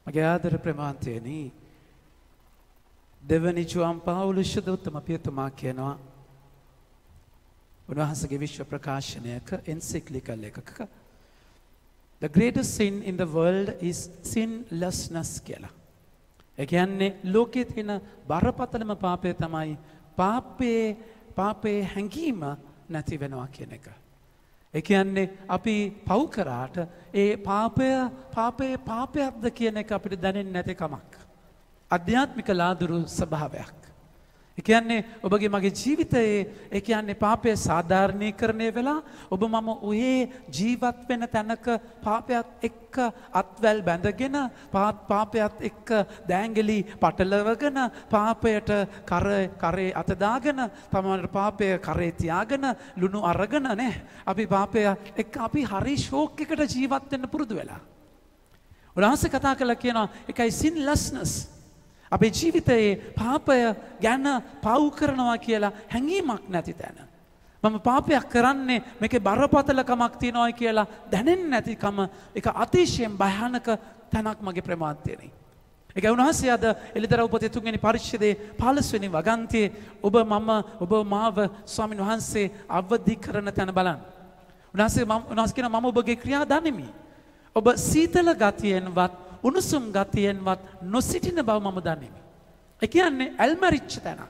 මගේ ආදර ප්‍රමාන්තයනි දෙවනි ජුවන් පවුලුස් උත්තම පියතුමා කියනවා උන්වහන්සේගේ විශ්ව ප්‍රකාශනයක එන්සික්ලිකල් එකක the greatest sin in the world is sinlessness කියලා. ඒ කියන්නේ ලෝකයේ තියෙන බරපතලම පාපය තමයි පාපේ හැඟීම නැති වෙනවා කියන එක. ඒ කියන්නේ අපි පව් කරාට ඒ පාපයක්ද කියන එක අපිට දැනෙන්නේ නැති කමක්. අධ්‍යාත්මික ලාදුරු ස්වභාවයක්. ඒ කියන්නේ ඔබගේ මගේ ජීවිතයේ ඒ කියන්නේ පාපය සාධාරණීකරණය වෙලා ඔබ මම ඔහේ ජීවත් වෙන තැනක පාපයත් එක්ක අත්වැල් බැඳගෙන පාපයත් එක්ක දෑංගලි පටලවගෙන පාපයට කරේ අත දාගෙන තමන්ට පාපය කරේ තියාගෙන ලුණු අරගෙන නේ අපි පාපය එක්ක අපි හරි ෂෝක් එකට ජීවත් වෙන්න පුරුදු වෙලා. උන්වහන්සේ කතා කළා කියනවා ඒකයි sinlessness. අපේ ජීවිතයේ පාපය ගැන පව් කරනවා කියලා හැඟීමක් නැති තැන. මම පාපයක් කරන්නේ මේකේ බරපතලකමක් තියෙනවා කියලා දැනෙන්නේ නැතිකම ඒක අතිශයින් භයානක තැනක් මගේ ප්‍රමාදයේනේ. ඒකයි උන්වහන්සේ අද එළිදරව් පොතේ 3 වෙනි පරිච්ඡේදයේ 15 වෙනි වගන්තියේ ඔබ මාව ස්වාමීන් වහන්සේ අවදි කරන තැන බලන්න. උන්වහන්සේ කියන මම ඔබගේ ක්‍රියා දනිමි. ඔබ සීතල ගතියෙන්වත් උණුසුම් ගතියෙන්වත් නොසිටින බව මම දනිමි. ඒ කියන්නේ ඇල්මරිච්ච තැන.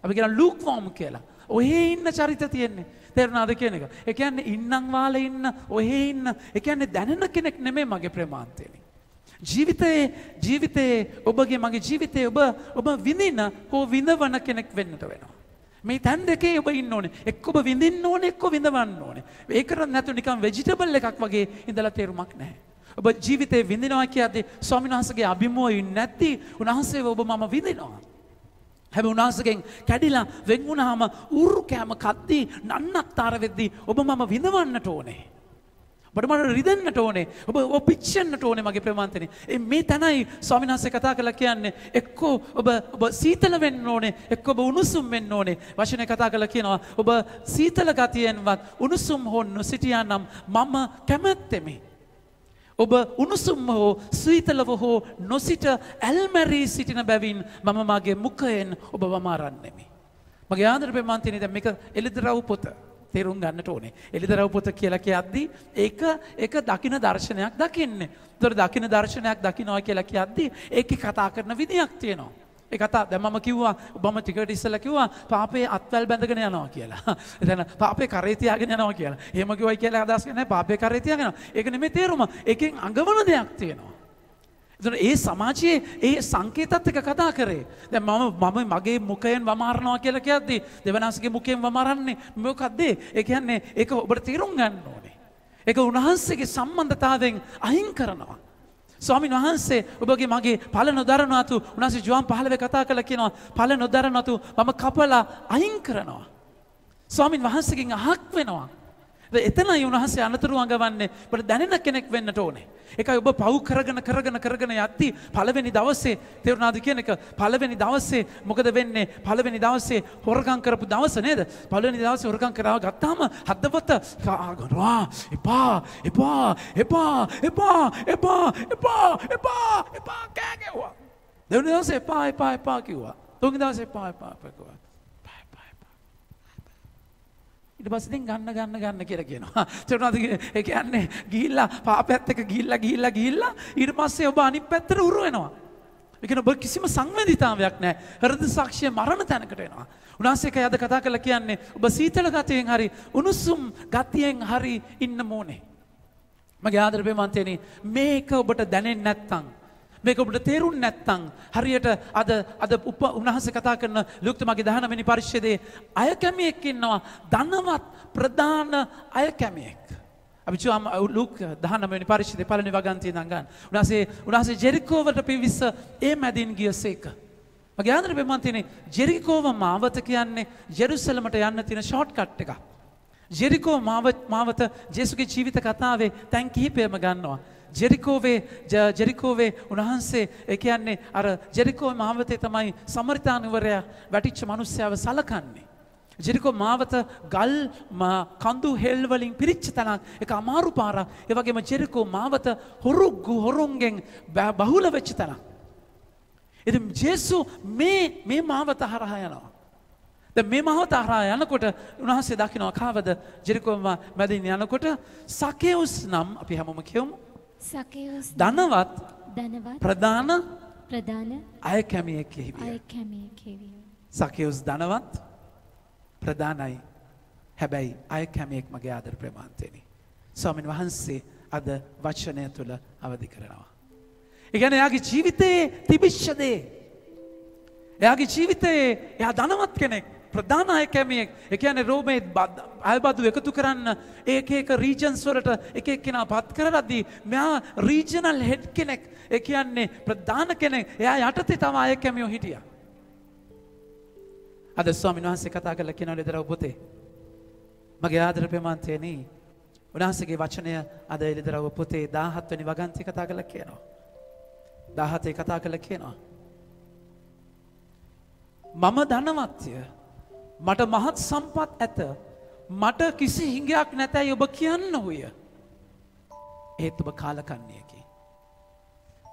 අපි කියන ලූක් වෝම් කියලා. ඔහේ ඉන්න චරිත තියෙන්නේ. තේරුණාද කියන එක? ඒ කියන්නේ ඉන්නම් වාලේ ඉන්න, ඔහේ ඉන්න. ඒ කියන්නේ දැනෙන කෙනෙක් නෙමෙයි මගේ ප්‍රේමාන්තේනේ. ජීවිතේ ඔබගේ මගේ ජීවිතේ ඔබ විඳින හෝ විඳවන කෙනෙක් වෙන්නට වෙනවා. මේ තැන් දෙකේ ඔබ ඉන්න ඕනේ. එක්ක ඔබ විඳින්න ඕනේ, එක්ක විඳවන්න ඕනේ. ඒකට නැතු නිකන් වෙජිටබල් එකක් වගේ ඉඳලා තේරුමක් නැහැ. ඔබ ජීවිතේ විඳිනවා කියද්දී ස්වාමීන් වහන්සේගේ අභිමෝහය නැති උන්වහන්සේව ඔබ මම විඳිනවා. හැබැයි උන්වහන්සේගෙන් කැඩිලා වෙන් වුණාම උරු කැම කද්දී නන්නත්තර වෙද්දී ඔබ මම විඳවන්නට ඕනේ. ඔබට මට රිදෙන්නට ඕනේ. ඔබ පිච්චෙන්නට ඕනේ මගේ ප්‍රේමාන්තනේ. මේ තැනයි ස්වාමීන් වහන්සේ කතා කරලා කියන්නේ එක්කෝ ඔබ සීතල වෙන්න ඕනේ, එක්කෝ ඔබ උණුසුම් වෙන්න ඕනේ. වචනේ කතා කරලා කියනවා ඔබ සීතල ගතියෙන්වත් උණුසුම් හෝ නොසිටියා නම් මම කැමැත්තෙමි. ඔබ උණුසුම් හෝ සීතලව හෝ නොසිට ඇල්මැරී සිටින බැවින් මම මගේ මුඛයෙන් ඔබ වමාරන්නෙමි. මගේ ආදර ප්‍රේමාන්තනේ දැන් මේක එළිදරව් පොත තේරුම් ගන්නට ඕනේ. එළිදරව් පොත කියලා කියද්දී ඒක දකින දර්ශනයක් දකින්නේ. ඒතර දකින දර්ශනයක් දකින්නවා කියලා කියද්දී ඒකේ කතා කරන විදියක් තියෙනවා. ඒ කතා දැන් මම කිව්වා ඔබම ටිකට ඉස්සලා කිව්වා පාපේ අත්වැල් බැඳගෙන යනවා කියලා. එතන පාපේ කරේ තියාගෙන යනවා කියලා. එහෙම කිව්වයි කියලා අදහස් නැහැ පාපේ කරේ තියාගෙන. ඒක නෙමෙයි තේරුම. ඒකෙන් අඟවන දෙයක් තියෙනවා. එතන ඒ සමාජයේ ඒ සංකේතත් එක කතා කරේ. දැන් මම මගේ මුඛයෙන් වමාරනවා කියලා කියද්දී දෙවනාසගේ මුඛයෙන් වමාරන්නේ මොකක්ද? ඒ කියන්නේ ඒක ඔබට තේරුම් ගන්න ඕනේ. ඒක උන්වහන්සේගේ සම්බන්ධතාවයෙන් අහිං කරනවා. ස්වාමීන් වහන්සේ ඔබගේ මගේ පල නොදරනවතු උන්වහන්සේ ජුවන් 15 කතා කළා කියනවා පල නොදරනවතු මම කපලා අහිං කරනවා. ස්වාමීන් වහන්සේගෙන් අහක් වෙනවා. එතනයි උන්වහන්සේ අනතුරු අඟවන්නේ. ඔබට දැනෙන කෙනෙක් වෙන්නට ඕනේ. ඒකයි ඔබ පව් කරගෙන යද්දී පළවෙනි දවසේ තේරුණාද කියන එක පළවෙනි දවසේ මොකද වෙන්නේ? පළවෙනි දවසේ හොරකම් කරපු දවස නේද? පළවෙනි දවසේ හොරකම් කරා ගත්තාම හදවත එපා කෑගෙවුවා. දෙවෙනි දවසේ එපා කිව්වා. තුන්වෙනි දවසේ එපා කිව්වා. ඊට පස්සේ ගන්න කියලා කියනවා. තේරුණාද? ඒ කියන්නේ ගිහිල්ලා පාපයත් එක්ක ගිහිල්ලා ඊට පස්සේ ඔබ අනිත් පැත්තට උරු වෙනවා. ඒ කියන්නේ ඔබ කිසිම සංවේදීතාවයක් නැහැ. හෘද සාක්ෂිය මරණ තැනකට එනවා. උන්වහන්සේ කයි අද කතා කරලා කියන්නේ ඔබ සීතල ගතියෙන් හරි උණුසුම් ගතියෙන් හරි ඉන්න ඕනේ. මගේ ආදර ප්‍රේමන්තේනි මේක ඔබට දැනෙන්නේ නැත්තම් මේක ඔබට තේරුන්නේ නැත්තම් හරියට අද උන්වහන්සේ කතා කරන ලූක් තුමාගේ 19 වෙනි පරිච්ඡේදයේ අය කැමියෙක් ඉන්නවා ධනවත් ප්‍රධාන අය කැමියෙක්. අපි ලූක් 19 වෙනි පරිච්ඡේදයේ පළවෙනි වගන්තිය ඉඳන් ගන්න. උන්වහන්සේ ජෙරිකෝවට පිවිස ඒ මැදින් ගියසේක. මගේ ආදර ප්‍රේමන්තනේ ජෙරිකෝව මාවත කියන්නේ ජෙරුසලමට යන්න තියෙන ෂෝට් කට් එකක්. ජෙරිකෝ මාවත ජේසුගේ ජීවිත කතාවේ තැන් කිහිපයම ගන්නවා. ජෙරිකෝවේ උන්වහන්සේ ඒ කියන්නේ අර ජෙරිකෝ මාවතේ තමයි සමරිතානුවරයා වැටිච්ච මිනිස්සයව සලකන්නේ. ජෙරිකෝ මාවත ගල් කඳු හෙල් වලින් පිරිච්ච තැනක්. ඒක අමාරු පාරක්. ඒ වගේම ජෙරිකෝ මාවත හොරුන්ගෙන් බහුල වෙච්ච තැනක්. ඉතින් ජේසු මේ මාවත හරහා යනවා. දැන් මේ මාවත හරහා යනකොට උන්වහන්සේ දකිනවා කාවද ජෙරිකෝ මැදින් යනකොට සකේවුස් නම් අපි හැමෝම කියමු. සකේවුස් ධනවත් ප්‍රධාන අය කැමියෙක් හිවිය. සකේවුස් ධනවත් ප්‍රධානයි. හැබැයි අය කැමියෙක් මගේ ආදර ප්‍රේමාන්තේනි. ස්වාමීන් වහන්සේ අද වචනය තුළ අවදි කරනවා. ඒ කියන්නේ එයාගේ ජීවිතයේ තිබිච්ච දේ. එයාගේ ජීවිතයේ එයා ධනවත් කෙනෙක්. ප්‍රධාන අය කැමියෙක්. ඒ කියන්නේ රෝමේ අයබදු එකතු කරන්න එක රීජන්ස් වලට එක කෙනා පත් කරද්දී මෙයා රීජනල් හෙඩ් කෙනෙක්. ඒ කියන්නේ ප්‍රධාන කෙනෙක්. එයා යටතේ තම අය කැමියෝ හිටියා. අද ස්වාමීන් වහන්සේ කතා කරලා කියනවා ලෙදරව පුතේ. මගේ ආදර ප්‍රේමාන්තයනි. උන්වහන්සේගේ වචනය අද ලෙදරව පුතේ 17 වෙනි වගන්තිය කතා කරලා කියනවා. 17 කතා කරලා කියනවා. මම ධනවත්ය. මට මහත් සම්පත් ඇත. මට කිසි හිඟයක් නැතයි ඔබ කියන්න හොය. ඒත් ඔබ කාලකන්ණියකි.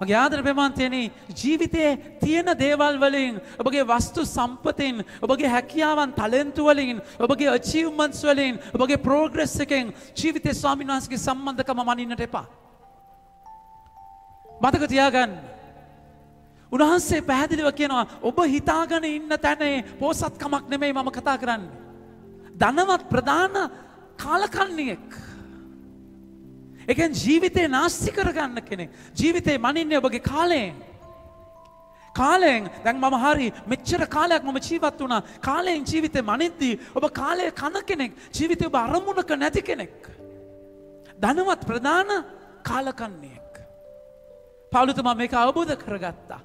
මගේ ආදර ප්‍රේමාන්තයනි ජීවිතයේ තියෙන දේවල් වලින් ඔබගේ වස්තු සම්පතෙන් ඔබගේ හැකියාවන් ටැලන්ට් වලින් ඔබගේ අචීව්මන්ට්ස් වලින් ඔබගේ ප්‍රෝග්‍රස් එකෙන් ජීවිතේ ස්වාමීන් වහන්සේගේ සම්බන්ධකම මනින්නට එපා. මතක තියාගන්න. උන්වහන්සේ පැහැදිලිව කියනවා ඔබ හිතාගෙන ඉන්න තැනේ පෝසත්කමක් නෙමෙයි මම කතා කරන්නේ. ධනවත් ප්‍රධාන කාලකන්ණියෙක්. ඒ කියන්නේ ජීවිතේ නාස්ති කරගන්න කෙනෙක්. ජීවිතේ මනින්නේ ඔබගේ කාලයෙන්. කාලයෙන් දැන් මම හරි මෙච්චර කාලයක් මම ජීවත් වුණා. කාලයෙන් ජීවිතේ මනිද්දී ඔබ කාලය කන කෙනෙක්. ජීවිතේ ඔබ අරමුණක නැති කෙනෙක්. ධනවත් ප්‍රධාන කාලකන්ණියෙක්. පවුලතුමා මේක අවබෝධ කරගත්තා.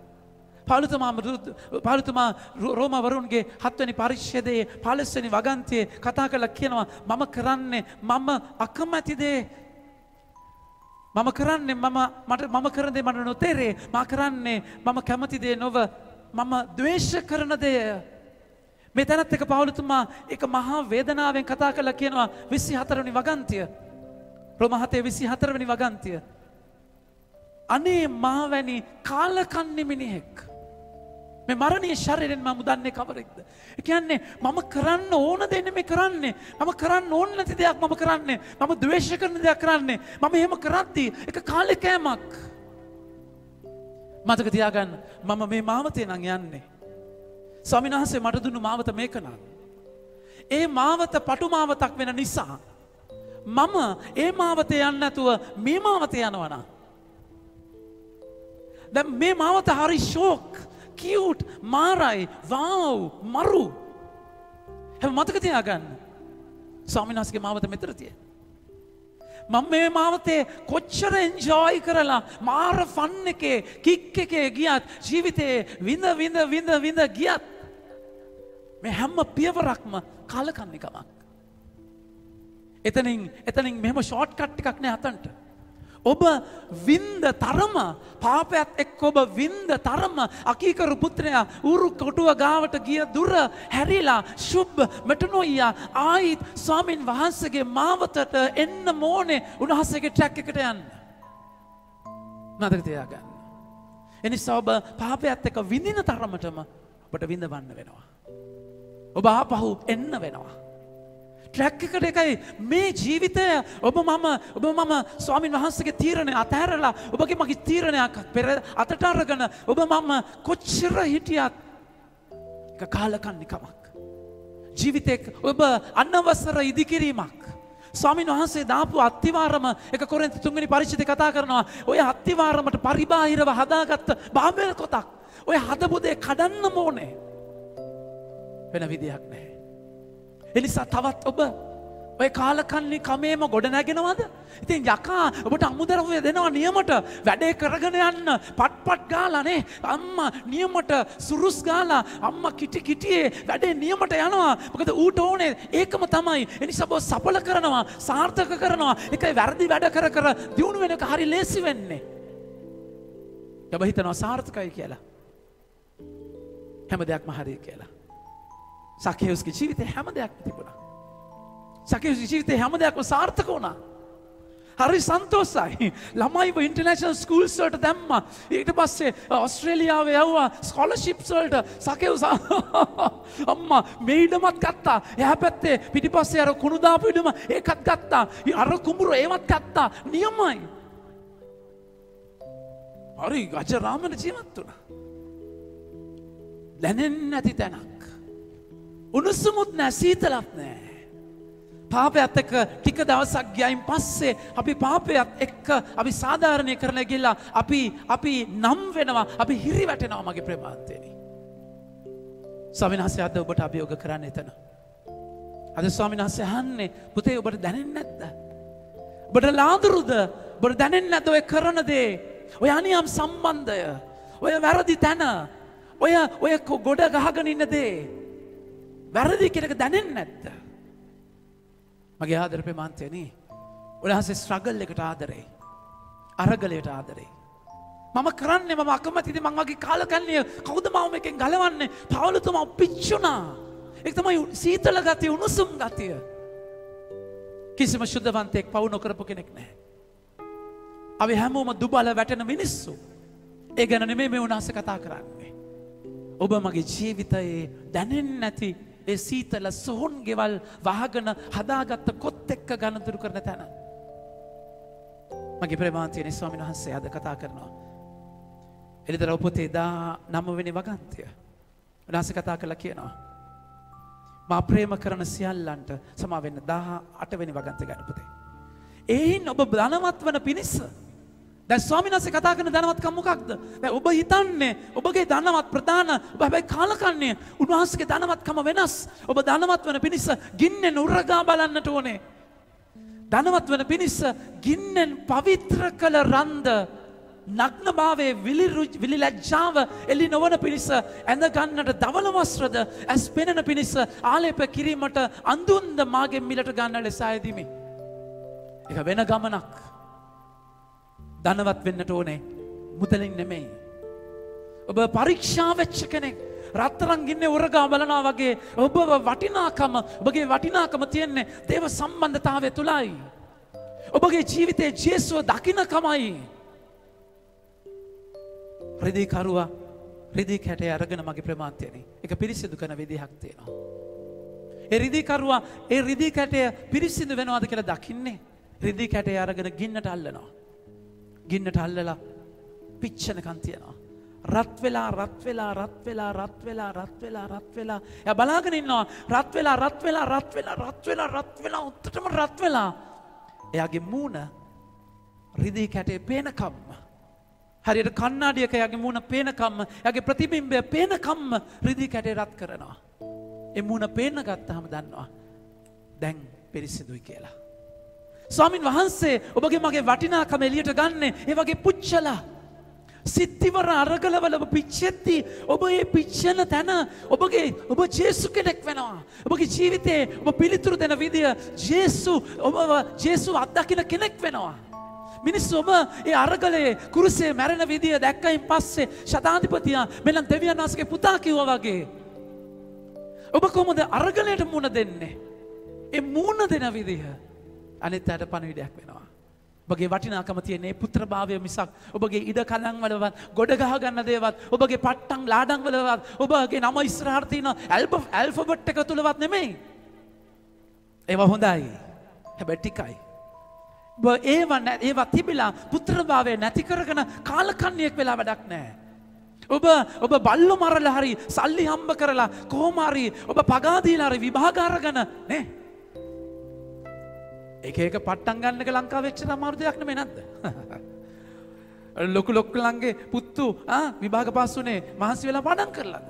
පවුලතුමා රෝමවරුන්ගේ 7 වෙනි පරිච්ඡේදයේ 15 වෙනි වගන්තියේ කතා කරලා කියනවා මම කරන්නේ මම අකමැති දේ මම කරන්නේ මම කරන දේ මට නොතේරේ මම කරන්නේ මම කැමති දේ නොව මම ද්වේෂ කරන දේ මේ තැනත් එක පවුලතුමා එක මහා වේදනාවෙන් කතා කරලා කියනවා 24 වෙනි වගන්තිය රෝම 7:24 වෙනි වගන්තිය අනේ මාවැනි කාලකන්ණි මිනිහෙක් මේ මරණීය ශරීරයෙන් මම දන්නේ කවරෙක්ද? ඒ කියන්නේ මම කරන්න ඕන දේ නෙමෙයි කරන්නේ. මම කරන්න ඕන නැති දෙයක් මම කරන්නේ. මම ද්වේෂ කරන දෙයක් කරන්නේ. මම එහෙම කරද්දී ඒක කාලේ කෑමක්. මතක තියාගන්න මම මේ මාවතේ නම් යන්නේ. ස්වාමීන් වහන්සේ මට දුන්නු මාවත මේක නම්. ඒ මාවත පටු මාවතක් වෙන නිසා මම ඒ මාවතේ යන්නේ නැතුව මේ මාවතේ යනවා නම් දැන් මේ මාවත හරි ෂෝක් කියුට් මාරයි වව් මරු හැම මතක තියාගන්න ස්වාමීන් වහන්සේගේ මාවත මෙතන තියෙන මම මේ මාවතේ කොච්චර එන්ජොයි කරලා මාර ෆන් එකේ කික් එකේ ගියත් ජීවිතේ විඳ ගියත් මේ හැම පියවරක්ම කාලකන්නිකමක් එතනින් මෙහෙම ෂෝට් කට් එකක් නෑ අතන්ට ඔබ වින්ද තරම පාපයත් එක්ක ඔබ වින්ද තරම අකීකරු පුත්‍රයා උරු කොටුව ගාවට ගිය දුර හැරිලා ශුබ් මෙටනොයියා ආයිත් ස්වාමින් වහන්සේගේ මාවතට එන්න ඕනේ උන්වහන්සේගේ ට්‍රැක් එකට යන්න. මතක තියාගන්න. එනිසා ඔබ පාපයත් එක්ක විඳින තරමටම ඔබට විඳවන්න වෙනවා. ඔබ ආපහු එන්න වෙනවා. ට්‍රැක් එකට එකයි මේ ජීවිතය ඔබ මම ස්වාමීන් වහන්සේගේ තීරණය අතහැරලා ඔබගේ මගේ තීරණයක් පෙර අතට අරගෙන ඔබ මම කොච්චර හිටියත් ඒක කාලකන්නිකමක් ජීවිතේ ඔබ අනවසර ඉදිකිරීමක් ස්වාමීන් වහන්සේ දාපු අත්තිවාරම එක කොරින්ති 3 වෙනි පරිච්ඡේදයේ කතා කරනවා ඔය අත්තිවාරමට පරිබාහිරව හදාගත්ත බාබෙල් කොටක් ඔය හදපු දේ කඩන්න ඕනේ වෙන විදියක් නැහැ. එනිසා තවත් ඔබ ඔය කාලකන්ණි කමේම ගොඩ නැගෙනවද? ඉතින් යකා ඔබට අමුදරව්‍ය දෙනවා නියමට වැඩේ කරගෙන යන්න පට්පට් ගාලා නේ අම්මා නියමට සුරුස් ගාලා අම්මා කිටියේ වැඩේ නියමට යනවා. මොකද ඌට ඕනේ ඒකම තමයි. එනිසා ඔබ සඵල කරනවා සාර්ථක කරනවා. ඒකයි වැරදි වැඩ කර දියුණු වෙන එක හරි ලේසි වෙන්නේ. ඔබ හිතනවා සාර්ථකයි කියලා. හැම දෙයක්ම හරි කියලා. සකේයුස්ගේ ජීවිතේ හැම දෙයක්ම තිබුණා. සකේයුස්ගේ ජීවිතේ හැම දෙයක්ම සාර්ථක වුණා. හරි සන්තෝෂයි. ළමයිව ඉන්ටර්නැෂනල් ස්කූල්ස් වලට දැම්මා. ඊට පස්සේ ඕස්ට්‍රේලියාවේ යවුවා ස්කෝලර්ෂිප්ස් වලට. සකේයුස් අම්මා මේ ඉඩමත් ගත්තා. එහා පැත්තේ පිටිපස්සේ අර කුණු දාපු ඉඩම ඒකත් ගත්තා. අර කුඹුර ඒවත් ගත්තා. නියමයි. හරි ගජරාමන ජීවත් වුණා. දැනෙන්නේ නැති තැනක්. උණුසුමුත් නැහැ සීතලක් නැහැ. පාපයත් එක්ක ටික දවසක් ගියයින් පස්සේ අපි පාපයත් එක්ක අපි සාධාරණය කරන ගිහිල්ලා අපි නම් වෙනවා, අපි හිරි වැටෙනවා මගේ ප්‍රේමාන්තේනි. ස්වාමීන් වහන්සේ අද ඔබට අභියෝග කරන්නේ එතන. අද ස්වාමීන් වහන්සේ අහන්නේ පුතේ ඔබට දැනෙන්නේ නැද්ද? ඔබට ලාදුරුද? ඔබට දැනෙන්නේ නැද්ද ඔය කරන දේ? ඔය අනියම් සම්බන්ධය, ඔය වැරදි තැන, ඔය ගොඩ ගහගෙන ඉන්න දේ වැරදි කියන එක දැනෙන්නේ නැද්ද? මගේ ආදර ප්‍රේමාන්තයනි, උන්වහන්සේ ස්ට්‍රගල් එකට ආදරේ, අරගලයට ආදරේ. මම කරන්නේ මම අකමැතිද මං වගේ කාලකන්ණිය කවුද මාව මේකෙන් ගලවන්නේ? පවුලතුමා පිච්චුණා. ඒක තමයි සීතල ගතිය, උණුසුම් ගතිය. කිසිම සුද්ධවන්තයෙක් පවු නොකරපු කෙනෙක් නැහැ. අපි හැමෝම දුබල වැටෙන මිනිස්සු. ඒ ගැන නෙමෙයි මේ උන්වහන්සේ කතා කරන්නේ. ඔබ මගේ ජීවිතයේ දැනෙන්නේ නැති ඒ සීතල සොහොන් ගෙවල් වහගෙන හදාගත්ත කොත් එක්ක ගණතුරු කරන තැන. මගේ ප්‍රේමාන්තියනි ස්වාමීන් වහන්සේ අද කතා කරනවා. එළිදර උපතේ 19 වෙනි වගන්තිය. උන්වහන්සේ කතා කරලා කියනවා. මා ප්‍රේම කරන සියල්ලන්ට සමා වෙන්න 18 වෙනි වගන්තිය ගන්න පුතේ. එයින් ඔබ ධනවත් වන පිණිස. දැන් ස්වාමීන් වහන්සේ කතා කරන ධනවත්කම මොකක්ද? දැන් ඔබ හිතන්නේ ඔබගේ ධනවත් ප්‍රධාන ඔබ හැබැයි කාලකන්ණිය. උන්වහන්සේගේ ධනවත්කම වෙනස්. ඔබ ධනවත් වන පිණිස ගින්නෙන් උරගා බලන්නට ඕනේ. ධනවත් වන පිණිස ගින්නෙන් පවිත්‍ර කළ රන්ද නග්නභාවයේ විලිලැජ්ජාව එළි නොවන පිණිස ඇඳ ගන්නට ධවල වස්ත්‍රද ඇස් පෙනෙන පිණිස ආලේප කිරීමට අඳුන්ද මාගෙන් මිලට ගන්න ලෙස ආයදීමි. ඒක වෙන ගමනක්. ධනවත් වෙන්නට ඕනේ මුදලින් නෙමෙයි. ඔබ පරීක්ෂා වෙච්ච කෙනෙක් රත්තරන් ගින්නේ උරගා බලනවා වගේ ඔබ වටිනාකම ඔබගේ වටිනාකම තියෙන්නේ දේව සම්බන්ධතාවය තුලයි. ඔබගේ ජීවිතයේ ජේසුව දකින්නකමයි. රිදී කරුවා රිදී කැටේ අරගෙන මගේ ප්‍රමාන්තයනේ. ඒක පිරිසිදු කරන විදිහක් තියෙනවා. ඒ රිදී කරුවා ඒ රිදී කැටේ පිරිසිදු වෙනවද කියලා දකින්නේ රිදී කැටේ අරගෙන ගින්නට අල්ලනවා. ගින්නට අල්ලලා පිච්චෙනකන් තියනවා. රත් වෙලා එයා බලාගෙන ඉන්නවා. රත් වෙලා උත්තටම රත් වෙලා එයාගේ මූණ රිදී කැටේ පේනකම් හරියට කණ්ණාඩියක එයාගේ මූණ පේනකම් එයාගේ ප්‍රතිබිම්බය පේනකම් රිදී කැටේ රත් කරනවා. ඒ මූණ පේන්න ගත්තාම දන්නවා දැන් පිරිසිදුයි කියලා. ස්වාමින් වහන්සේ ඔබගේ මගේ වටිනාකම එළියට ගන්න ඒ වගේ පුච්චලා සිත්තිවර අරගලවල ඔබ පිච්චෙද්දී ඔබ මේ පිච්චෙන තැන ඔබ ජේසු කෙනෙක් වෙනවා. ඔබගේ ජීවිතේ ඔබ පිළිතුරු දෙන විදිය ජේසු අත්දකින්න කෙනෙක් වෙනවා. මිනිස්සු ඔබ ඒ අරගලේ කුරුසේ මැරෙන විදිය දැක්කයින් පස්සේ ශතාධිපතියා මෙලන් දෙවියන් වහන්සේගේ පුතා කිව්වා වගේ ඔබ කොහොමද අරගලයට මුණ දෙන්නේ? ඒ මුණ දෙන විදිය අනිත් අයට පණවිඩයක් වෙනවා. ඔබගේ වටිනාකම තියෙන මේ පුත්‍රභාවය මිසක් ඔබගේ ඉඩ කලන් වලවත් ගොඩ ගහ ගන්න දේවත් ඔබගේ පට්ටම් ලාඩම් වලවත් ඔබගේ නම ඉස්සරහට තියෙන ඇල්ෆබෙට් එක තුලවත් නෙමෙයි. ඒවා හොඳයි. හැබැයි ටිකයි. ඔබ ඒවා තිබිලා පුත්‍රභාවය නැති කරගෙන කාලකන්ණියෙක් වෙලා වැඩක් නැහැ. ඔබ බල්ලු මරලා හරි සල්ලි හම්බ කරලා කොහොම හරි ඔබ පගා දීලා හරි විභාග අරගෙන නේ එක පට්ටම් ගන්න එක ලංකාවේ එච්චර අමාරු දෙයක් නෙමෙයි නේද? ලොකු ලොක්කලන්ගේ පුත්තු විභාග පාස් වුණේ මහන්සි වෙලා පාඩම් කරලාද?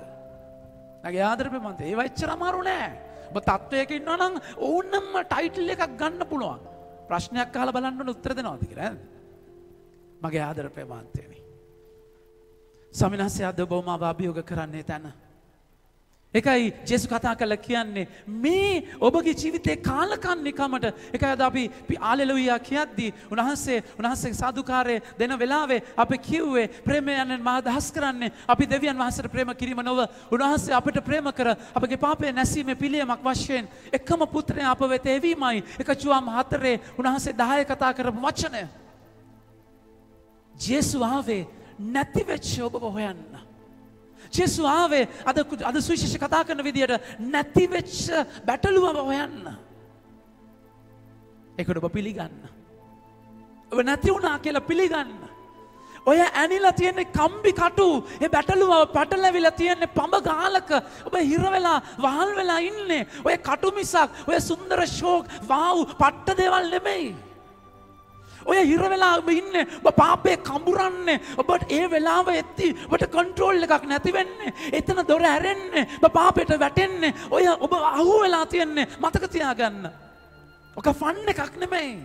නැගේ ආදරේ මන්ද ඒව එච්චර අමාරු නෑ. ඔබ තත්වයක ඉන්නවා නම් ඕනම ටයිටල් එකක් ගන්න පුළුවන්. ප්‍රශ්නයක් අහලා බලන්න ඕන උත්තර දෙනවද කියලා නේද? මගේ ආදර ප්‍රේමාන්තයනි. ස්වාමීන් වහන්සේ අද ඔබ මාව අභියෝග කරන්නේ තැන. එකයි ජේසු කතා කළා කියන්නේ මේ ඔබගේ ජීවිතේ කාලකන්නිකමට එකයි අද අපි ආලෙලුයා කියද්දී උන්වහන්සේ සාදුකාරය දෙන වෙලාවේ අපි කිව්වේ ප්‍රේමයෙන් මා අදහස් කරන්නේ අපි දෙවියන් වහන්සේට ප්‍රේම කිරීම නොව උන්වහන්සේ අපිට ප්‍රේම කර අපගේ පාපය නැසීමේ පිළියමක් වශයෙන් එකම පුත්‍රයා අප වෙත එවීමයි. එක ජුවම් 4 උන්වහන්සේ 10 කතා කරපු වචනය. ජේසු ආවේ නැති වෙච්ච ඔබව හොයන්න. ජේසු ආවේ අද සුවිශේෂ කතා කරන විදියට නැති වෙච්ච බැටළුවව හොයන්න. ඒකට ඔබ පිළිගන්න. ඔබ නැති වුණා කියලා පිළිගන්න. ඔය ඇනිලා තියෙන කම්බි කටු ඒ බැටළුවව පටලැවිලා තියෙන පඹ ගාලක ඔබ හිර වෙලා වහල් වෙලා ඉන්නේ. ඔය කටු මිසක් ඔය සුන්දර ෂෝක් වාව් පට්ට දේවල් නෙමෙයි. ඔය හිර වෙලා ඔබ ඉන්නේ ඔබ පාපේ කඹරන්නේ ඔබට ඒ වෙලාව එද්දි ඔබට කන්ට්‍රෝල් එකක් නැති වෙන්නේ එතන දොර ඇරෙන්නේ ඔබ පාපයට වැටෙන්නේ ඔය ඔබ අහු වෙලා තියන්නේ මතක තියාගන්න ඔක ෆන් එකක් නෙමෙයි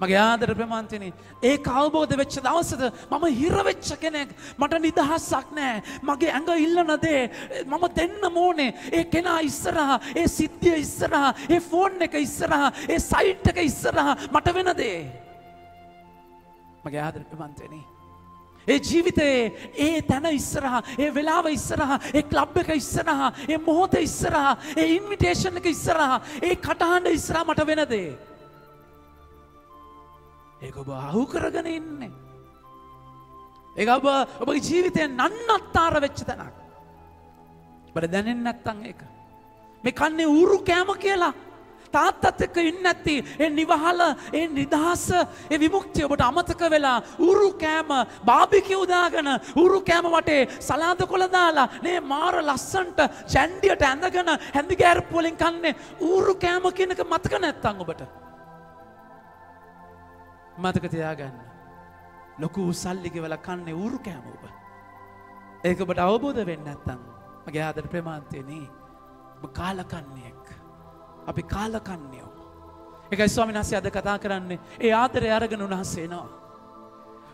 මගේ ආදර ප්‍රමාන්තනේ ඒක අවබෝධ වෙච්ච දවසට මම හිර වෙච්ච කෙනෙක් මට නිදහසක් නැහැ මගේ ඇඟ ඉල්ලන දේ මම දෙන්න ඕනේ ඒ කෙනා ඉස්සරහා ඒ සිද්ධිය ඉස්සරහා ඒ ෆෝන් එක ඉස්සරහා ඒ සයිට් එක ඉස්සරහා මට වෙන දේ මගේ ආදර ප්‍රමාන්තනේ ඒ ජීවිතේ ඒ තන ඉස්සරහා ඒ වෙලාව ඉස්සරහා ඒ ක්ලබ් එක ඉස්සරහා ඒ මොහොත ඉස්සරහා ඒ ඉන්විටේෂන් එක ඉස්සරහා ඒ කටහඬ ඉස්සරහා මට වෙන දේ ඒක ඔබ අහු කරගෙන ඉන්නේ. ඒක ඔබගේ ජීවිතේ නන්නත්තර වෙච්ච තැනක්. ඔබට දැනෙන්නේ නැත්තම් ඒක. මේ කන්නේ ඌරු කෑම කියලා. තාත්තත් එක්ක ඉන්නේ නැති ඒ නිවහල ඒ නිදහස ඒ විමුක්තිය ඔබට අමතක වෙලා ඌරු කෑම බාබිකියු දාගෙන ඌරු කෑම වටේ සලාද කොළ දාලා නේ මාර ලස්සන්ට චැන්ඩියට ඇඳගෙන හැඳි ගෑරප් වලින් කන්නේ ඌරු කෑම කියන එක මතක නැත්තම් ඔබට මතක තියාගන්න. ලොකු සල්ලි ගෙවලා කන්නේ ඌරු කෑම ඔබ. ඒක ඔබට අවබෝධ වෙන්නේ නැත්නම් මගේ ආදර ප්‍රේමාන්තයනේ ඔබ කාලකන්ණියෙක්. අපි කාලකන්ණියෝ. ඒකයි ස්වාමීන් වහන්සේ අද කතා කරන්නේ ඒ ආදරය අරගෙන උන්වහන්සේ එනවා.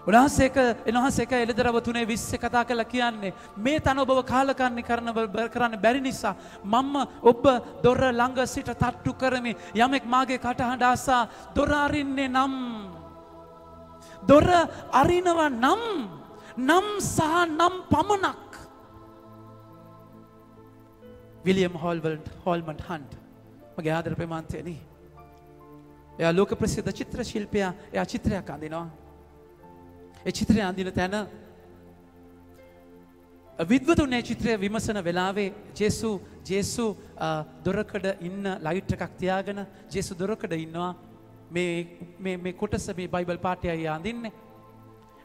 උන්වහන්සේ එළදරව 3:20 කතා කරලා කියන්නේ මේ තන ඔබව කාලකන්ණි කරන්න බැරි නිසා මම ඔබ දොර ළඟ සිට තට්ටු කරමි යමෙක් මාගේ කටහඬ අසා දොර අරින්නේ නම් දොර අරිනවා නම් සහ නම් පමණක් විලියම් හෝල්මන් හන්ට් මගේ ආදර ප්‍රේමාන්තයනේ එයා ලෝක ප්‍රසිද්ධ චිත්‍ර ශිල්පියා එයා චිත්‍රයක් අඳිනවා ඒ චිත්‍රය අඳින තැන විද්වතුන් ඒ චිත්‍රය විමසන වෙලාවේ ජේසු දොරකඩ ඉන්න ලයිට් එකක් තියාගෙන ජේසු දොරකඩ ඉන්නවා මේ කොටස මේ බයිබල් පාඨයයි අඳින්නේ.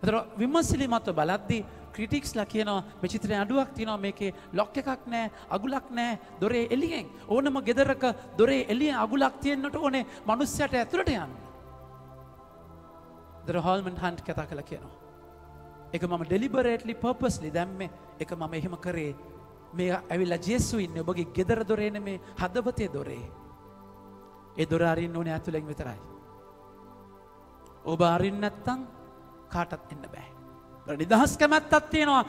ඒතර විමසිලිමත්ව බලද්දී ක්‍රිටික්ස්ලා කියනවා මේ චිත්‍රයේ අඩුවක් තියෙනවා මේකේ ලොක් එකක් නැහැ අගුලක් නැහැ දොරේ එළියෙන් ඕනම ගෙදරක දොරේ එළියෙන් අගුලක් තියෙන්නට ඕනේ මිනිස්සයාට ඇතුළට යන්න. හෝල්මන් හන්ට් කතා කළා කියනවා. ඒක මම deliberately purposely දැම්මේ ඒක මම එහෙම කරේ මේ ඇවිල්ලා ජේසු ඉන්නේ ඔබගේ ගෙදර දොරේ නෙමේ හදවතේ දොරේ. ඒ දොර අරින්න ඕනේ ඇතුළෙන් විතරයි. ඔබ අරින්න නැත්තම් කාටවත් එන්න බෑ. නිදහස් කැමැත්තක් තියෙනවා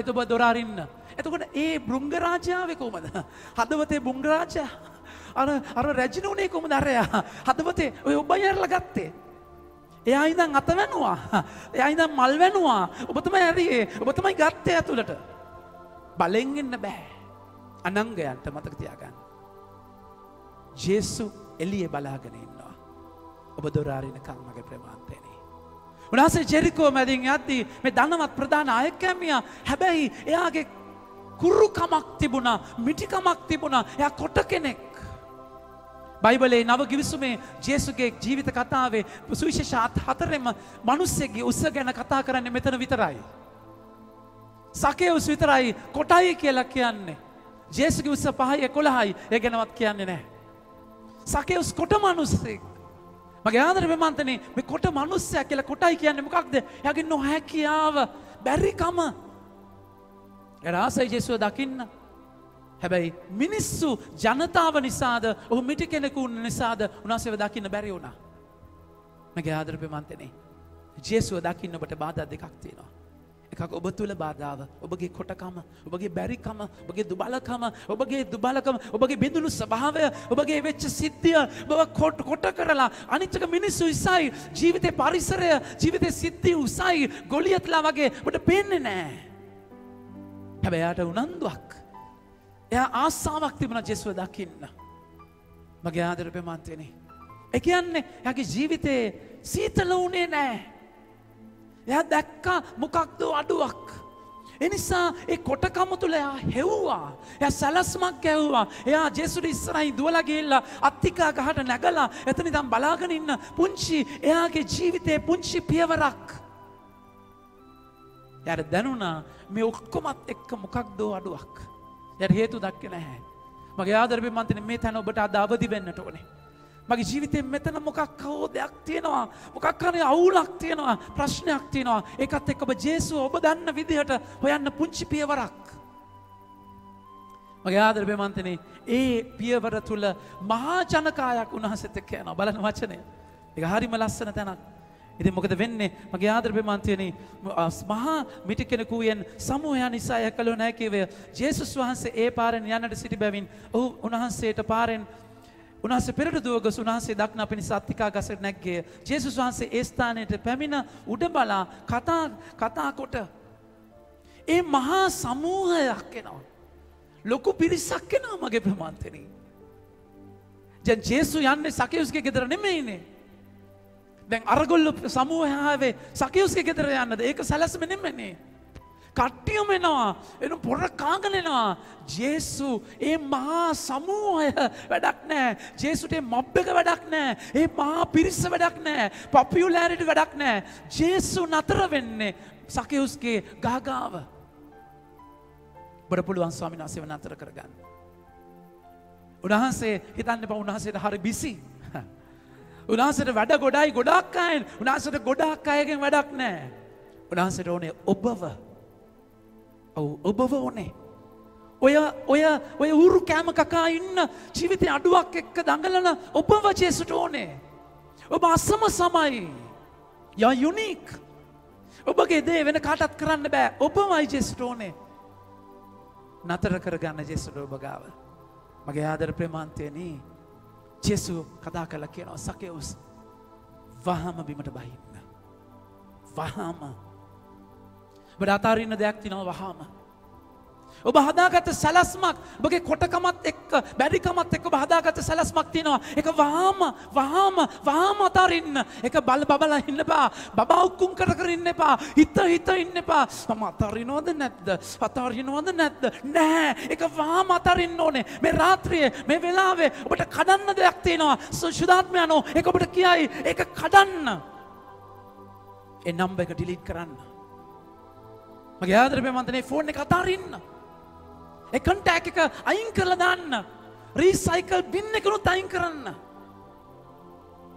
ඔබ දොර අරින්න. එතකොට ඒ බෘංග රාජාවේ කොහමද? හදවතේ බෘංග රාජා අර රැජිනුනේ කොහමද අරයා? හදවතේ ඔය ඔබයි අරලා ගත්තේ. එයා ඉඳන් අත වැනුවා. එයා ඉඳන් මල් වැනුවා. ඔබ තමයි හරියේ. ඔබ තමයි ගත්තේ ඇතුළට. බලෙන් එන්න බෑ. අනංගයන්ට මතක තියාගන්න. ජේසු එළියේ බලාගෙන ඉන්නවා. ඔබ දොර අරිනකම් මගේ ප්‍රේමාන්තයනේ. උන්වහන්සේ ජෙරිකෝ මැදින් යද්දී මේ ධනවත් ප්‍රධාන ආයකමියා හැබැයි එයාගේ කුරුකමක් තිබුණා, මිටිකමක් තිබුණා. එයා කොට කෙනෙක්. බයිබලේ නව ගිවිසුමේ ජේසුගේ ජීවිත කතාවේ සුවිශේෂ 4ෙම මිනිස්සෙක්ගේ උස ගැන කතා කරන්නේ මෙතන විතරයි. සකේවුස් විතරයි කොටයි කියලා කියන්නේ. ජේසුගේ උස 5යි 11යි ඒ ගැනවත් කියන්නේ නැහැ. සකේවුස් කොට මිනිස්සෙක්. මගේ ආදර ප්‍රේමාන්තනේ මේ කොට මිනිස්සයා කියලා කොටයි කියන්නේ මොකක්ද? එයාගේ නොහැකියාව, බැරිකම. එරාසයි ජේසුව දකින්න. හැබැයි මිනිස්සු ජනතාව නිසාද ඔහු මිටි කෙනෙකු නිසාද උන්වහන්සේව දකින්න බැරි වුණා. මගේ ආදර ප්‍රේමාන්තනේ ජේසුව දකින්න ඔබට බාධා දෙකක් තියෙනවා. එකක් ඔබ තුල බාධාව, ඔබගේ කොටකම, ඔබගේ බැරිකම, ඔබගේ දුබලකම, ඔබගේ බිඳුණු ස්වභාවය, ඔබගේ වෙච්ච සිද්ධිය ඔබ කොට කරලා අනිත් එක මිනිස්සු ඉසයි, ජීවිතේ පරිසරය, ජීවිතේ සිද්ධි උසයි, ගොලියත්ලා වගේ ඔබට පේන්නේ නැහැ. හැබැයි යාට උනන්දුවක්, එයා ආසාවක් තිබුණා ජේසුව දකින්න. මගේ ආදර ප්‍රේමන්තයනි, ඒ කියන්නේ එයාගේ ජීවිතේ සීතල වුණේ නැහැ. එයා දැක්කා මොකක්ද අඩුවක්. ඒ නිසා ඒ කොටකම තුල එයා හෙව්වා. එයා සැලස්මක් ගැහුවා. එයා ජේසුස් ඉස්සරහින් දුවලා ගිහිල්ලා අත්තිකා ගහට නැගලා එතන ඉඳන් බලාගෙන ඉන්න පුංචි එයාගේ ජීවිතේ පුංචි පියවරක්. එයාට දැනුණා මේ ඔක්කොමත් එක්ක මොකක්ද අඩුවක්. එයාට හේතු දැක්කේ නැහැ. මගේ ආදරේ මන්තිනේ මේ තැන ඔබට අද අවදි වෙන්නට ඕනේ. මගේ ජීවිතේ මෙතන මොකක් හෝ දෙයක් තියෙනවා, මොකක් හරි අවුලක් තියෙනවා, ප්‍රශ්නයක් තියෙනවා. ඒකත් එක්ක ඔබ ජේසුව ඔබ දන්න විදිහට හොයන්න පුංචි පියවරක්. මගේ ආදර බෙමන්තනේ ඒ පියවර තුල මහා ජනකායක් උන්වහන්සේත් එක්ක යනවා. බලන වචනය. ඒක හරිම ලස්සන තැනක්. ඉතින් මොකද වෙන්නේ? මගේ ආදර බෙමන්තනේ මහා මිටි කෙනෙකුයෙන් සමූහයන් නිසා යකලෝ නැහැ කිව්වේ. ජේසුස් වහන්සේ ඒ පාරෙන් යන්නට සිටි බැවින් ඔහු උන්වහන්සේට පාරෙන් උන්වහන්සේ පෙරට දුව ගොස් උන්වහන්සේ දක්නා පිණිස අත්තිකා ගසට නැග්ගේ. ජේසුස් වහන්සේ ඒ ස්ථානයට පැමිණ උඩ බලා කතා කොට ඒ මහා සමූහයක් එනවා. ලොකු පිරිසක් එනවා මගේ ප්‍රමාන්තනේ. දැන් ජේසු යන්නේ සකේයුස්ගේ ගෙදර නෙමෙයිනේ. දැන් අරගොල්ලෝ සමූහයාවේ සකේයුස්ගේ ගෙදර යන්නද? ඒක සැලැස්ම නෙමෙයිනේ. කට්ටියම එනවා. එන පොර කාගෙන එනවා. ජේසු ඒ මහා සමූහය වැඩක් නැහැ. ජේසුට මොබ් එක වැඩක් නැහැ. ඒ මහා පිරිස වැඩක් නැහැ. පොපියුලාරිටි වැඩක් නැහැ. ජේසු නතර වෙන්නේ සකේයුස්ගේ ගාගාව. බඩ පුළුවන් ස්වාමීන් වහන්සේව නතර කරගන්න. උන්වහන්සේ හිතන්න එපා උන්වහන්සේට හරි බිසි. උන්වහන්සේට වැඩ ගොඩයි ගොඩක් අයන්. උන්වහන්සේට ගොඩක් අයගෙන් වැඩක් නැහැ. උන්වහන්සේට ඕනේ ඔබව. ඔබව ඕනේ. ඔය උරු කෑම කකා ඉන්න ජීවිතේ අඩුවක් එක්ක දඟලන ඔබව ජේසුට ඕනේ. ඔබ අසම සමයි. you're unique. ඔබගේ දේ වෙන කාටවත් කරන්න බෑ. ඔබමයි ජේසුට ඕනේ. නතර කරගන්න ජේසුට ඔබ ගාව. මගේ ආදර ප්‍රේමාන්තයනි, ජේසු කතා කළා කියනවා සකේයුස් වහම බිමට බහින්න. වහම. ඔබට අතාරින්න දෙයක් තියෙනවා වහම. ඔබ හදාගත්ත සැලැස්මක්, ඔබගේ කොටකමත් එක්ක, බැරිකමත් එක්ක ඔබ හදාගත්ත සැලැස්මක් තියෙනවා. ඒක වහම අතාරින්න. ඒක බබලා ඉන්න එපා. බබා උක්කුම් කර ඉන්න එපා. හිත ඉන්න එපා. මම අතාරිනවද නැද්ද? නෑ. ඒක වහම අතාරින්න ඕනේ. මේ රාත්‍රියේ මේ වෙලාවේ ඔබට කඩන්න දෙයක් තියෙනවා. සුදාත්මයන්ෝ ඒක ඔබට කියයි. ඒක කඩන්න. ඒ නම්බර් එක ඩිලීට් කරන්න. මගේ ආදර ප්‍රේමන්තනේ ෆෝන් එක අතාරින්න. ඒ කන්ටැක්ට් එක අයින් කරලා දාන්න. රීසයිකල් බින් එකනොත් අයින් කරන්න.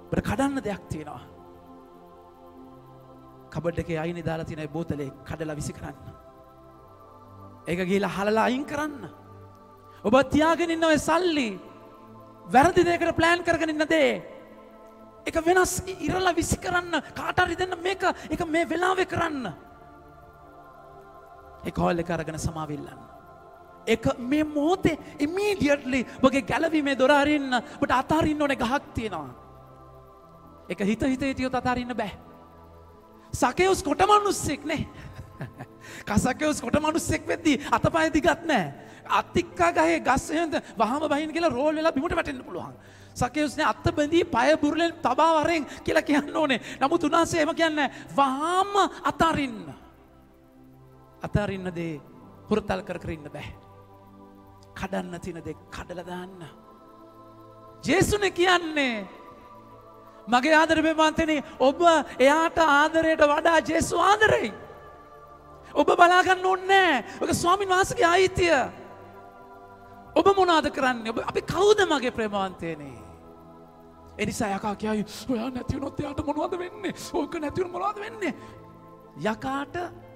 ඔබට කඩන්න දෙයක් තියෙනවා. කබඩ් එකේ අයිනේ දාලා තියෙන ඒ බෝතලේ කඩලා විසි කරන්න. ඒක ගිහලා හලලා අයින් කරන්න. ඔබ තියාගෙන ඉන්න ඔය සල්ලි වැරදි දෙයකට ප්ලෑන් කරගෙන ඉන්න දේ ඒක වෙනස් ඉරලා විසි කරන්න. කාට හරි දෙන්න මේක මේ වෙලාවේ කරන්න. ඒ කෝල් එක අරගෙන සමාවිල්ලන්න. ඒක මේ මොහොතේ ඉමීඩියට්ලි ඔබගේ ගැලවීමේ දොර අරින්න. ඔබට අතාරින්න ඕනේ ගහක් තියෙනවා. ඒක හිත හිතියොත් අතාරින්න බෑ. සකේයුස් කොට මිනිස්සෙක් නේ. කසකේයුස් කොට මිනිස්සෙක් වෙද්දී අතපය දිගත් නෑ. අත්තික්කා ගහේ ගස් එහෙම වහම බහින්න කියලා රෝල් වෙලා බිමට වැටෙන්න පුළුවන්. සකේයුස් නේ අත බැඳී පය බුරුලෙන් තබා වරෙන් කියලා කියන්න ඕනේ. නමුත් උන්වහන්සේ එහෙම කියන්නේ වහම අතාරින්න. අතාරින්න දේ හුරතල් කර ඉන්න බෑ. කඩන්න තියෙන දේ කඩලා දාන්න. ජේසුනේ කියන්නේ මගේ ආදර ප්‍රේමන්තනේ ඔබ එයාට ආදරයට වඩා ජේසු ආදරෙයි. ඔබ බලා ගන්න ඕනේ නැහැ. ඔක ස්වාමීන් වහන්සේගේ ආයිතිය. ඔබ මොනවද කරන්නේ? අපි කවුද මගේ ප්‍රේමන්තනේ? ඒ නිසා යකා කියයි ඔයා නැති වුණොත් එයාට මොනවද වෙන්නේ? ඕක නැති වුණොත් මොනවද වෙන්නේ?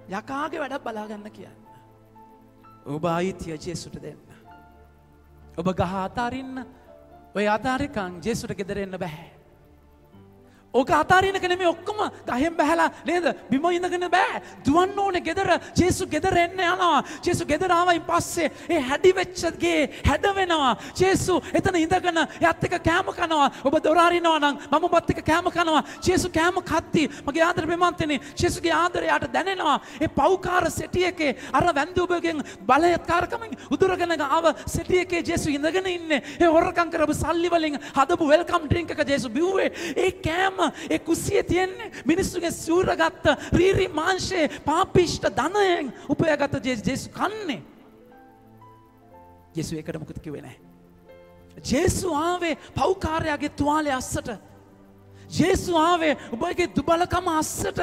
යකාගේ වැඩ බලා ගන්න කියන්න. ඔබ ආයිතිය ජේසුට දෙන්න. ඔබ ගහ අතාරින්න. ඔය අතාරිකන් ජේසුට ගෙදර එන්න බෑ. ඕක අතාරිනක නෙමෙයි ඔක්කොම ගහෙන් බහැලා නේද බිම ඉඳගෙන බෑ දුවන්න ඕනේ ගෙදර ජේසු ගෙදර එන්න යනවා ජේසු ගෙදර ආවයින් පස්සේ ඒ හැඩි වෙච්ච ගේ හැඩ වෙනවා ජේසු එතන ඉඳගෙන එයාත් එක්ක කෑම කනවා ඔබ දොර අරිනවා නම් මම ඔබත් එක්ක කෑම කනවා ජේසු කෑම කද්දි මගේ ආදර ප්‍රේමන්තනේ ජේසුගේ ආදරයට දැනෙනවා ඒ පව්කාර සෙටියකේ අර වැන්දි ඔබගෙන් බලයත්කාරකමින් උදුරගෙන ආව සෙටියකේ ජේසු ඉඳගෙන ඉන්නේ ඒ හොරකම් කරපු සල්ලි වලින් හදපු වෙල්කම් ඩ්‍රින්ක් එක ජේසු බිව්වේ ඒ කෑම ඒ කුස්සියේ තියෙන්නේ මිනිස්සුගේ සූරගත්ත රීරි මාංශේ පාපිෂ්ඨ ධනයෙන් උපයාගත්ත ජේසු කන්නේ ජේසු ඒකට මොකද කිව්වේ නැහැ ජේසු ආවේ පව්කාරයාගේ තුවාලේ අස්සට ජේසු ආවේ ඔබගේ දුබලකම අස්සට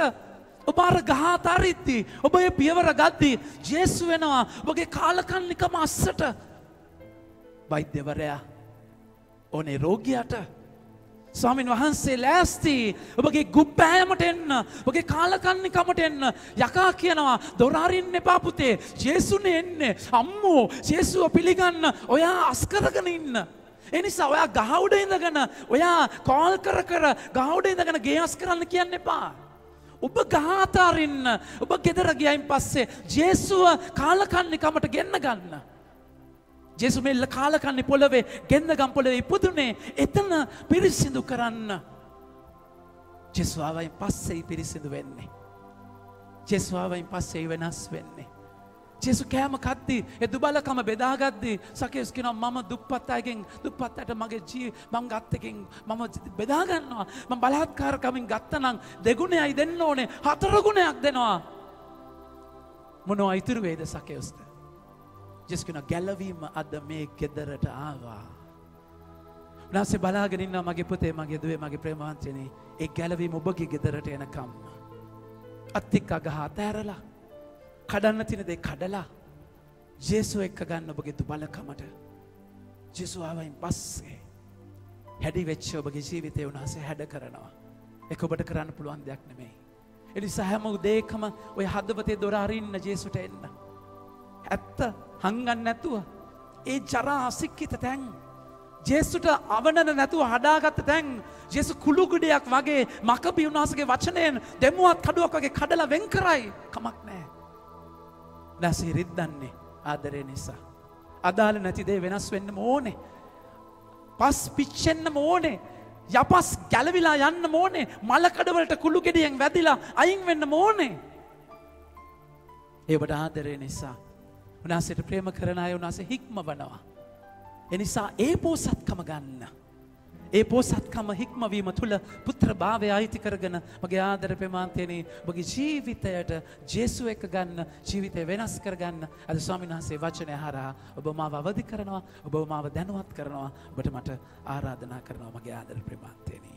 ඔබ අර ගහ අතාරිද්දී ඔබ ඒ පියවර ගද්දී ජේසු වෙනවා ඔබගේ කාලකන්නිකම අස්සට වෛද්‍යවරයා ඕනේ රෝගියාට ස්වාමීන් වහන්සේ ලෑස්ති ඔබගේ ගුප්පෑමට එන්න ඔබගේ කාලකන්නිකමට එන්න යකා කියනවා දොර අරින්න එපා පුතේ ජේසුනේ එන්නේ අම්මෝ ජේසුව පිළිගන්න ඔයා අස්කරගෙන ඉන්න ඒ නිසා ඔයා ගහ උඩ ඉඳගෙන ඔයා කෝල් කර කර ගහ උඩ ඉඳගෙන ගේ අස් කරන්න කියන්න එපා ඔබ ගහ අතාරින්න ඔබ ගෙදර ගියයින් පස්සේ ජේසුව කාලකන්නිකමට ගෙන්න ගන්න ජේසු මෙල්ල කාලකන්නේ පොළවේ ගෙන්දගම් පොළවේ ඉපදුනේ එතන පිරිසිදු කරන්න ජේසු ආවයින් පස්සේ පිරිසිදු වෙන්නේ ජේසු ආවයින් පස්සේ වෙනස් වෙන්නේ ජේසු කෑම කද්දී ඒ දුබලකම බෙදාගද්දී සකේස් කියනවා මම දුප්පත් අයගෙන් දුප්පත් අයට මගේ මම ගත්ත එකෙන් මම බෙදා ගන්නවා මම බලාත්කාරකමින් ගත්තනම් දෙගුණයයි දෙන්න ඕනේ 4 ගුණයක් දෙනවා මොනවා ඉතුරු වේද සකේස්ට ජේසු කියන ගැලවීම අද මේ ගෙදරට ආවා. උන්වහන්සේ බලාගෙන ඉන්නවා මගේ පුතේ මගේ දුවේ මගේ ප්‍රේමවන්තයනි ඒ ගැලවීම ඔබගේ ගෙදරට එනකම් අත්තික ගහ අතෑරලා කඩන්න තියෙන දේ කඩලා ජේසු එක්ක ගන්න ඔබගේ දුබලකමට ජේසු ආවයින් පස්සේ හැඩි වෙච්ච ඔබගේ ජීවිතේ උන්වහන්සේ හැඩ කරනවා. ඒක ඔබට කරන්න පුළුවන් දෙයක් නෙමෙයි. ඒ නිසා හැම උදේකම ඔය හදවතේ දොර අරින්න ජේසුට එන්න. ඇත්ත හංගන්න නැතුව ඒ ජරා අසික්කිත තැන් ජේසුට අවනන නැතුව හදාගත්ත තැන් ජේසු කුළුගුඩයක් වගේ මකබී උන්වහන්සේගේ වචනයෙන් දෙමුවත් කඩුවක් වගේ කඩලා වෙන් කරයි කමක් නැහැ. නැසී රිද්දන්නේ ආදරය නිසා. අදාළ නැති දේ වෙනස් වෙන්න ඕනේ. පස් පිච්චෙන්න ඕනේ. යපස් ගැලවිලා යන්න ඕනේ. මල කඩවලට කුළු ගෙඩියෙන් වැදිලා අයින් වෙන්න ඕනේ. ඒ ඔබට ආදරය නිසා උන්වහන්සේට ප්‍රේම කරන අය උන්වහන්සේ හික්මවනවා. එනිසා ඒ පෝසත්කම ගන්න. ඒ පෝසත්කම හික්මවීම තුළ පුත්‍ර භාවය අයිති කරගෙන මගේ ආදර ප්‍රේමාන්තයනි ඔබගේ ජීවිතයට ජේසු එක්ක ගන්න ජීවිතය වෙනස් කරගන්න අද ස්වාමීන් වහන්සේ වචනය හරහා ඔබ මාව අවදි කරනවා ඔබ මාව දැනුවත් කරනවා ඔබට මට ආරාධනා කරනවා මගේ ආදර ප්‍රේමාන්තයනි